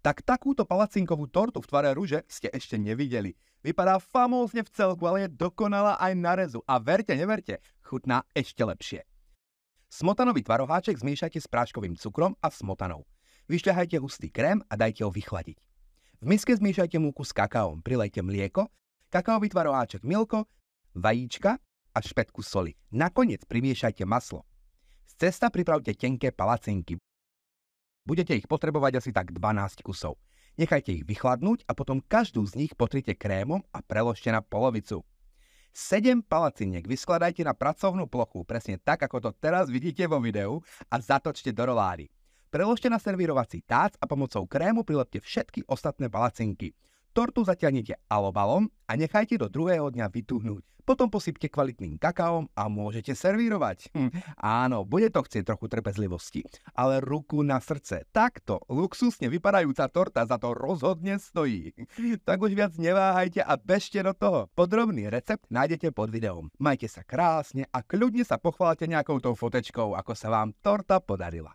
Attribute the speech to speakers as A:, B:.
A: Tak takúto palacinkovú tortu v tvare ruže ste ešte nevideli. Vypadá famózne v celku, ale je dokonalá aj na rezu. A verte, neverte, chutná ešte lepšie. Smotanový tvaroháček zmiešajte s práškovým cukrom a smotanou. Vyšľahajte hustý krém a dajte ho vychladiť. V miske zmiešajte múku s kakaom, prilejte mlieko, kakaový tvaroháček mylko, vajíčka a špätku soli. Nakoniec primiešajte maslo. Z cesta pripravte tenké palacinky. Budete ich potrebovať asi tak 12 kusov. Nechajte ich vychladnúť a potom každú z nich potrite krémom a preložte na polovicu. 7 palaciniek vyskladajte na pracovnú plochu, presne tak, ako to teraz vidíte vo videu, a zatočte do rolády. Preložte na servírovací tác a pomocou krému prilepte všetky ostatné palacinky. Tortu zatiahnite alobalom a nechajte do druhého dňa vytuhnúť. Potom posypte kvalitným kakaom a môžete servírovať. Áno, bude to chcieť trochu trpezlivosti, ale ruku na srdce. Takto luxusne vypadajúca torta za to rozhodne stojí. Tak už viac neváhajte a bežte do toho. Podrobný recept nájdete pod videom. Majte sa krásne a kľudne sa pochváľte nejakou tou fotečkou, ako sa vám torta podarila.